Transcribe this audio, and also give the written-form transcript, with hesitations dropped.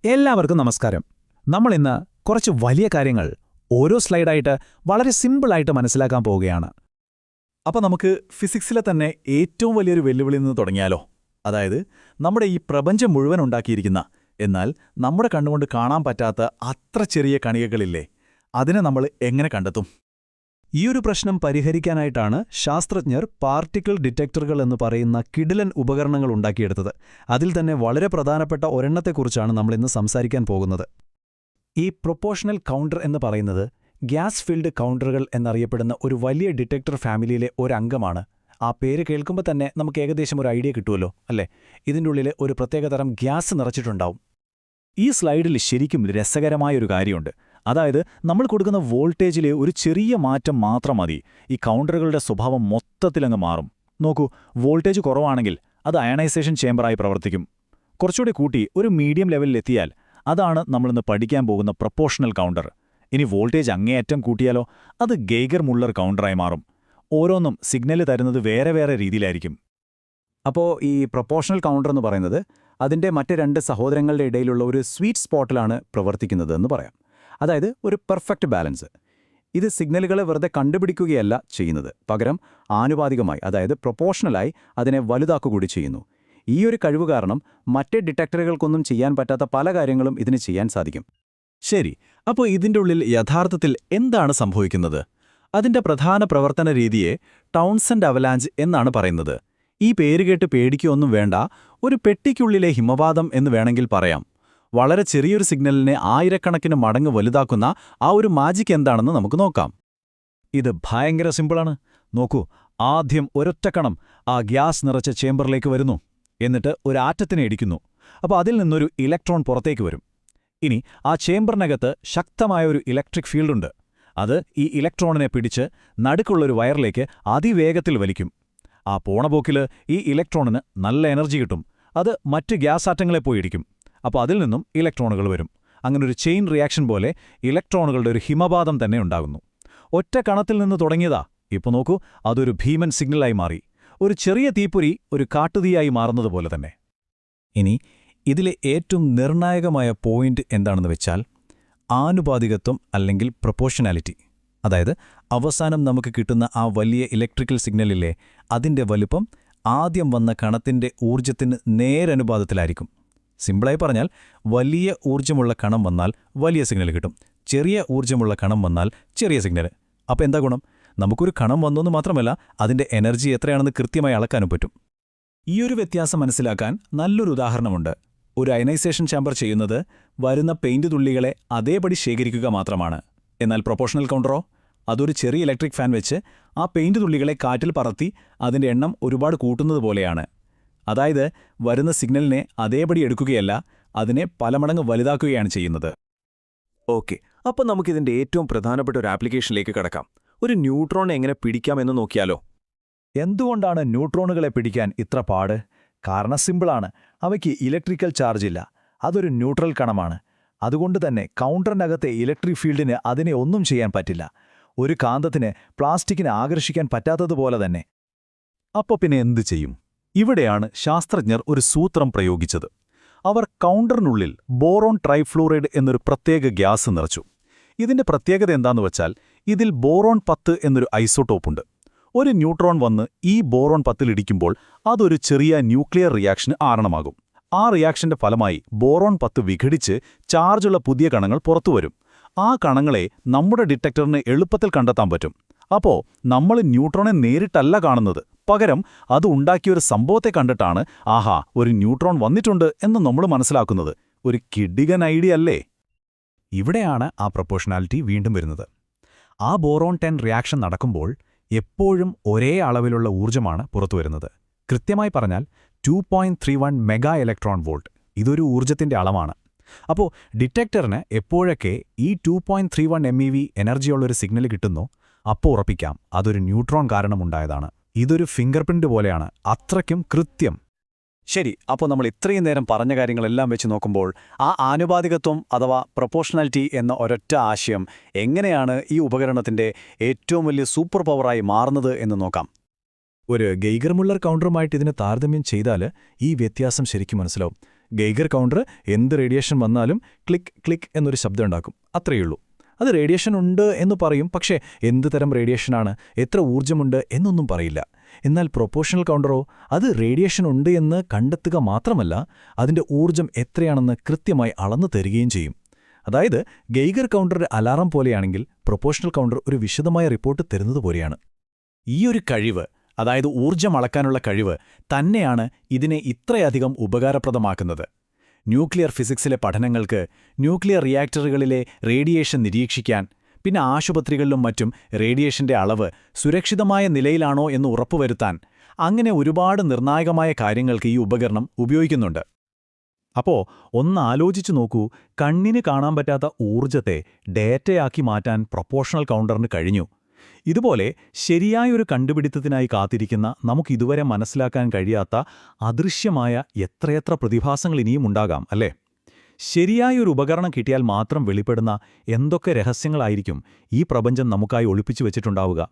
എല്ലാവർക്കും നമസ്കാരം. നമ്മൾ ഇന്ന് കുറച്ച് വലിയ കാര്യങ്ങൾ ഓരോ സ്ലൈഡായിട്ട് വളരെ സിമ്പിളായിട്ട് മനസ്സിലാക്കാൻ പോവുകയാണ്. അപ്പോൾ നമുക്ക് ഫിസിക്സിലെ തന്നെ ഏറ്റവും വലിയൊരു വെല്ലുവിളിയിൽ നിന്ന് തുടങ്ങിയാലോ? അതായത് നമ്മുടെ ഈ പ്രപഞ്ചം മുഴുവൻ ഉണ്ടാക്കിയിരിക്കുന്ന, എന്നാൽ നമ്മുടെ കണ്ണുകൊണ്ട് കാണാൻ പറ്റാത്ത അത്ര ചെറിയ കണികകളില്ലേ, അതിനെ നമ്മൾ എങ്ങനെ കണ്ടെത്തും? ഈയൊരു പ്രശ്നം പരിഹരിക്കാനായിട്ടാണ് ശാസ്ത്രജ്ഞർ പാർട്ടിക്കിൾ ഡിറ്റക്ടറുകൾ എന്ന് പറയുന്ന കിടിലൻ ഉപകരണങ്ങൾ ഉണ്ടാക്കിയെടുത്തത്. അതിൽ തന്നെ വളരെ പ്രധാനപ്പെട്ട ഒരെണ്ണത്തെക്കുറിച്ചാണ് നമ്മളിന്ന് സംസാരിക്കാൻ പോകുന്നത്. ഈ പ്രൊപ്പോർഷണൽ കൗണ്ടർ എന്ന് പറയുന്നത് ഗ്യാസ് ഫീൽഡ് കൗണ്ടറുകൾ എന്നറിയപ്പെടുന്ന ഒരു വലിയ ഡിറ്റക്ടർ ഫാമിലിയിലെ ഒരംഗമാണ്. ആ പേര് കേൾക്കുമ്പോൾ തന്നെ നമുക്ക് ഏകദേശം ഒരു ഐഡിയ കിട്ടുമല്ലോ, അല്ലേ? ഇതിൻ്റെ ഉള്ളിൽ ഒരു പ്രത്യേകതരം ഗ്യാസ് നിറച്ചിട്ടുണ്ടാവും. ഈ സ്ലൈഡിൽ ശരിക്കും രസകരമായൊരു കാര്യമുണ്ട്. അതായത് നമ്മൾ കൊടുക്കുന്ന വോൾട്ടേജിലെ ഒരു ചെറിയ മാറ്റം മാത്രം മതി ഈ കൗണ്ടറുകളുടെ സ്വഭാവം മൊത്തത്തിലങ്ങ് മാറും. നോക്കൂ, വോൾട്ടേജ് കുറവാണെങ്കിൽ അത് അയണൈസേഷൻ ചേമ്പറായി പ്രവർത്തിക്കും. കുറച്ചുകൂടി കൂട്ടി ഒരു മീഡിയം ലെവലിലെത്തിയാൽ അതാണ് നമ്മളിന്ന് പഠിക്കാൻ പോകുന്ന പ്രൊപ്പോർഷണൽ കൗണ്ടർ. ഇനി വോൾട്ടേജ് അങ്ങേയറ്റം കൂട്ടിയാലോ, അത് ഗെയ്ഗർ മുള്ളർ കൗണ്ടറായി മാറും. ഓരോന്നും സിഗ്നൽ തരുന്നത് വേറെ വേറെ രീതിയിലായിരിക്കും. അപ്പോൾ ഈ പ്രൊപ്പോർഷണൽ കൗണ്ടർ എന്ന് പറയുന്നത് അതിൻ്റെ മറ്റ് രണ്ട് സഹോദരങ്ങളുടെ ഇടയിലുള്ള ഒരു സ്വീറ്റ് സ്പോട്ടിലാണ് പ്രവർത്തിക്കുന്നത് എന്ന് പറയാം. അതായത് ഒരു പെർഫെക്റ്റ് ബാലൻസ്. ഇത് സിഗ്നലുകളെ വെറുതെ കണ്ടുപിടിക്കുകയല്ല ചെയ്യുന്നത്, പകരം ആനുപാതികമായി, അതായത് പ്രൊപ്പോർഷണലായി അതിനെ വലുതാക്കുകൂടി ചെയ്യുന്നു. ഈ ഒരു കഴിവ് കാരണം മറ്റേ ഡിറ്റക്ടറുകൾക്കൊന്നും ചെയ്യാൻ പറ്റാത്ത പല കാര്യങ്ങളും ഇതിന് ചെയ്യാൻ സാധിക്കും. ശരി, അപ്പോൾ ഇതിൻ്റെ ഉള്ളിൽ യഥാർത്ഥത്തിൽ എന്താണ് സംഭവിക്കുന്നത്? അതിൻ്റെ പ്രധാന പ്രവർത്തന രീതിയെ ടൗൺസെൻഡ് അവലാഞ്ച് എന്നാണ് പറയുന്നത്. ഈ പേരുകേട്ട് പേടിക്കൊന്നും വേണ്ട, ഒരു പെട്ടിക്കുള്ളിലെ ഹിമപാതം എന്ന് വേണമെങ്കിൽ പറയാം. വളരെ ചെറിയൊരു സിഗ്നലിനെ ആയിരക്കണക്കിന് മടങ്ങ് വലുതാക്കുന്ന ആ ഒരു മാജിക് എന്താണെന്ന് നമുക്ക് നോക്കാം. ഇത് ഭയങ്കര സിമ്പിളാണ്. നോക്കൂ, ആദ്യം ഒരൊറ്റ കണം ആ ഗ്യാസ് നിറച്ച ചേമ്പറിലേക്ക് വരുന്നു, എന്നിട്ട് ഒരു ആറ്റത്തിനെ ഇടിക്കുന്നു. അപ്പോൾ അതിൽ നിന്നൊരു ഇലക്ട്രോൺ പുറത്തേക്ക് വരും. ഇനി ആ ചേമ്പറിനകത്ത് ശക്തമായൊരു ഇലക്ട്രിക് ഫീൽഡുണ്ട്. അത് ഈ ഇലക്ട്രോണിനെ പിടിച്ച് നടുക്കുള്ളൊരു വയറിലേക്ക് അതിവേഗത്തിൽ വലിക്കും. ആ പോണപോക്കിൽ ഈ ഇലക്ട്രോണിന് നല്ല എനർജി കിട്ടും. അത് മറ്റ് ഗ്യാസ് ആറ്റങ്ങളെ പോയി ഇടിക്കും. അപ്പോൾ അതിൽ നിന്നും ഇലക്ട്രോണുകൾ വരും. അങ്ങനൊരു ചെയിൻ റിയാക്ഷൻ പോലെ ഇലക്ട്രോണുകളുടെ ഒരു ഹിമപാതം തന്നെ ഉണ്ടാകുന്നു. ഒറ്റ കണത്തിൽ നിന്ന് തുടങ്ങിയതാ, ഇപ്പോൾ നോക്കൂ, അതൊരു ഭീമൻ സിഗ്നലായി മാറി. ഒരു ചെറിയ തീപ്പൊരി ഒരു കാട്ടുതീയായി മാറുന്നതുപോലെ തന്നെ. ഇനി ഇതിലെ ഏറ്റവും നിർണായകമായ പോയിന്റ് എന്താണെന്ന് വെച്ചാൽ ആനുപാതികത്വം അല്ലെങ്കിൽ പ്രൊപ്പോർഷനാലിറ്റി. അതായത് അവസാനം നമുക്ക് കിട്ടുന്ന ആ വലിയ ഇലക്ട്രിക്കൽ സിഗ്നലിലെ അതിൻ്റെ വലുപ്പം ആദ്യം വന്ന കണത്തിൻ്റെ ഊർജ്ജത്തിന് നേരനുപാതത്തിലായിരിക്കും. സിമ്പിളായി പറഞ്ഞാൽ, വലിയ ഊർജ്ജമുള്ള കണം വന്നാൽ വലിയ സിഗ്നൽ കിട്ടും, ചെറിയ ഊർജ്ജമുള്ള കണം വന്നാൽ ചെറിയ സിഗ്നൽ. അപ്പോൾ എന്താ ഗുണം? നമുക്കൊരു കണം വന്നെന്ന് മാത്രമല്ല, അതിൻ്റെ എനർജി എത്രയാണെന്ന് കൃത്യമായി അളക്കാനും പറ്റും. ഈയൊരു വ്യത്യാസം മനസ്സിലാക്കാൻ നല്ലൊരു ഉദാഹരണമുണ്ട്. ഒരു അയനൈസേഷൻ ചാമ്പർ ചെയ്യുന്നത് വരുന്ന പെയിന്റ് തുള്ളികളെ അതേപടി ശേഖരിക്കുക മാത്രമാണ്. എന്നാൽ പ്രൊപ്പോർഷണൽ കൗണ്ടറോ, അതൊരു ചെറിയ ഇലക്ട്രിക് ഫാൻ വെച്ച് ആ പെയിന്റ് തുള്ളികളെ കാറ്റിൽ പറത്തി അതിൻ്റെ എണ്ണം ഒരുപാട് കൂട്ടുന്നത് പോലെയാണ്. അതായത് വരുന്ന സിഗ്നലിനെ അതേപടി എടുക്കുകയല്ല, അതിനെ പല മടങ്ങ് വലുതാക്കുകയാണ് ചെയ്യുന്നത്. ഓക്കെ, അപ്പോൾ നമുക്കിതിൻ്റെ ഏറ്റവും പ്രധാനപ്പെട്ട ഒരു ആപ്ലിക്കേഷനിലേക്ക് കടക്കാം. ഒരു ന്യൂട്രോൺ എങ്ങനെ പിടിക്കാമെന്ന് നോക്കിയാലോ? എന്തുകൊണ്ടാണ് ന്യൂട്രോണുകളെ പിടിക്കാൻ ഇത്ര പാട്? കാരണം സിമ്പിളാണ്. അവയ്ക്ക് ഇലക്ട്രിക്കൽ ചാർജ് ഇല്ല. അതൊരു ന്യൂട്രൽ കണമാണ്. അതുകൊണ്ട് തന്നെ കൗണ്ടറിനകത്തെ ഇലക്ട്രിക് ഫീൽഡിന് അതിനെ ഒന്നും ചെയ്യാൻ പറ്റില്ല. ഒരു കാന്തത്തിന് പ്ലാസ്റ്റിക്കിനെ ആകർഷിക്കാൻ പറ്റാത്തതുപോലെ തന്നെ. അപ്പോൾ പിന്നെ എന്തു ചെയ്യും? ഇവിടെയാണ് ശാസ്ത്രജ്ഞർ ഒരു സൂത്രം പ്രയോഗിച്ചത്. അവർ കൗണ്ടറിനുള്ളിൽ ബോറോൺ ട്രൈഫ്ലൂറൈഡ് എന്നൊരു പ്രത്യേക ഗ്യാസ് നിറച്ചു. ഇതിന്റെ പ്രത്യേകത എന്താന്ന് വച്ചാൽ, ഇതിൽ ബോറോൺ 10 എന്നൊരു ഐസോട്ടോപ്പുണ്ട്. ഒരു ന്യൂട്രോൺ വന്ന് ഈ ബോറോൺ 10 ഇടിക്കുമ്പോൾ അതൊരു ചെറിയ ന്യൂക്ലിയർ റിയാക്ഷന് കാരണമാകും. ആ റിയാക്ഷന്റെ ഫലമായി ബോറോൺ 10 വിഘടിച്ച് ചാർജുള്ള പുതിയ കണങ്ങൾ പുറത്തുവരും. ആ കണങ്ങളെ നമ്മുടെ ഡിറ്റക്ടറിന് എളുപ്പത്തിൽ കണ്ടെത്താൻ പറ്റും. അപ്പോൾ നമ്മൾ ന്യൂട്രോണെ നേരിട്ടല്ല കാണുന്നത്, പകരം അത് ഉണ്ടാക്കിയൊരു സംഭവത്തെ കണ്ടിട്ടാണ് ആഹാ, ഒരു ന്യൂട്രോൺ വന്നിട്ടുണ്ട് എന്ന് നമ്മൾ മനസ്സിലാക്കുന്നത്. ഒരു കിഡിഗൻ ഐഡിയ അല്ലേ? ഇവിടെയാണ് ആ പ്രൊപ്പോർഷണാലിറ്റി വീണ്ടും വരുന്നത്. ആ ബോറോൺ 10 റിയാക്ഷൻ നടക്കുമ്പോൾ എപ്പോഴും ഒരേ അളവിലുള്ള ഊർജ്ജമാണ് പുറത്തുവരുന്നത്. കൃത്യമായി പറഞ്ഞാൽ 2.31 മെഗാ ഇലക്ട്രോൺ വോൾട്ട്. ഇതൊരു ഊർജ്ജത്തിൻ്റെ അളവാണ്. അപ്പോൾ ഡിറ്റക്ടറിന് എപ്പോഴൊക്കെ ഈ 2.31 MeV എനർജിയുള്ളൊരു സിഗ്നൽ കിട്ടുന്നോ, അപ്പോൾ ഉറപ്പിക്കാം അതൊരു ന്യൂട്രോൺ കാരണമുണ്ടായതാണ്. ഇതൊരു ഫിംഗർ പ്രിന്റ് പോലെയാണ്, അത്രയ്ക്കും കൃത്യം. ശരി, അപ്പോൾ നമ്മൾ ഇത്രയും നേരം പറഞ്ഞ കാര്യങ്ങളെല്ലാം വെച്ച് നോക്കുമ്പോൾ ആ ആനുപാതികത്വം അഥവാ പ്രൊപ്പോർഷണാലിറ്റി എന്ന ഒരൊറ്റ ആശയം എങ്ങനെയാണ് ഈ ഉപകരണത്തിൻ്റെ ഏറ്റവും വലിയ സൂപ്പർ പവറായി മാറുന്നത് എന്ന് നോക്കാം. ഒരു ഗെയ്ഗർ മുള്ളർ കൗണ്ടറുമായിട്ട് ഇതിനെ താരതമ്യം ചെയ്താൽ ഈ വ്യത്യാസം ശരിക്കും മനസ്സിലാവും. ഗെയ്ഗർ കൗണ്ടർ എന്ത് റേഡിയേഷൻ വന്നാലും ക്ലിക്ക് ക്ലിക്ക് എന്നൊരു ശബ്ദം ഉണ്ടാക്കും. അത്രയുള്ളൂ. അത് റേഡിയേഷൻ ഉണ്ട് എന്ന് പറയും, പക്ഷേ എന്ത് തരം റേഡിയേഷനാണ്, എത്ര ഊർജ്ജമുണ്ട് എന്നൊന്നും പറയില്ല. എന്നാൽ പ്രൊപ്പോർഷണൽ കൗണ്ടറോ അത് റേഡിയേഷൻ ഉണ്ട് എന്ന് കണ്ടെത്തുക മാത്രമല്ല, അതിന്റെ ഊർജ്ജം എത്രയാണെന്ന് കൃത്യമായി അളന്നു തരികയും ചെയ്യും. അതായത് ഗെയ്ഗർ കൗണ്ടർ അലാറം പോലെയാണെങ്കിൽ പ്രൊപ്പോർഷണൽ കൗണ്ടർ ഒരു വിശദമായ റിപ്പോർട്ട് തരുന്നതുപോലെയാണ്. ഈയൊരു കഴിവ്, അതായത് ഊർജ്ജം അളക്കാനുള്ള കഴിവ് തന്നെയാണ് ഇതിനെ ഇത്രയധികം ഉപകാരപ്രദമാക്കുന്നത്. ന്യൂക്ലിയർ ഫിസിക്സിലെ പഠനങ്ങൾക്ക്, ന്യൂക്ലിയർ റിയാക്ടറുകളിലെ റേഡിയേഷൻ നിരീക്ഷിക്കാൻ, പിന്നെ ആശുപത്രികളിലും മറ്റും റേഡിയേഷന്റെ അളവ് സുരക്ഷിതമായ നിലയിലാണോ എന്ന് ഉറപ്പുവരുത്താൻ, അങ്ങനെ ഒരുപാട് നിർണായകമായ കാര്യങ്ങൾക്ക് ഈ ഉപകരണം ഉപയോഗിക്കുന്നുണ്ട്. അപ്പോ ഒന്നാലോചിച്ചു നോക്കൂ, കണ്ണിന് കാണാൻ പറ്റാത്ത ഊർജ്ജത്തെ ഡേറ്റയാക്കി മാറ്റാൻ പ്രൊപ്പോർഷണൽ കൗണ്ടറിന് കഴിഞ്ഞു. ഇതുപോലെ ശരിയായൊരു കണ്ടുപിടുത്തത്തിനായി കാത്തിരിക്കുന്ന നമുക്കിതുവരെ മനസ്സിലാക്കാൻ കഴിയാത്ത അദൃശ്യമായ എത്രയെത്ര പ്രതിഭാസങ്ങൾ ഇനിയും ഉണ്ടാകാം, അല്ലേ? ശരിയായൊരു ഉപകരണം കിട്ടിയാൽ മാത്രം വെളിപ്പെടുന്ന എന്തൊക്കെ രഹസ്യങ്ങളായിരിക്കും ഈ പ്രപഞ്ചം നമുക്കായി ഒളിപ്പിച്ചു വെച്ചിട്ടുണ്ടാവുക.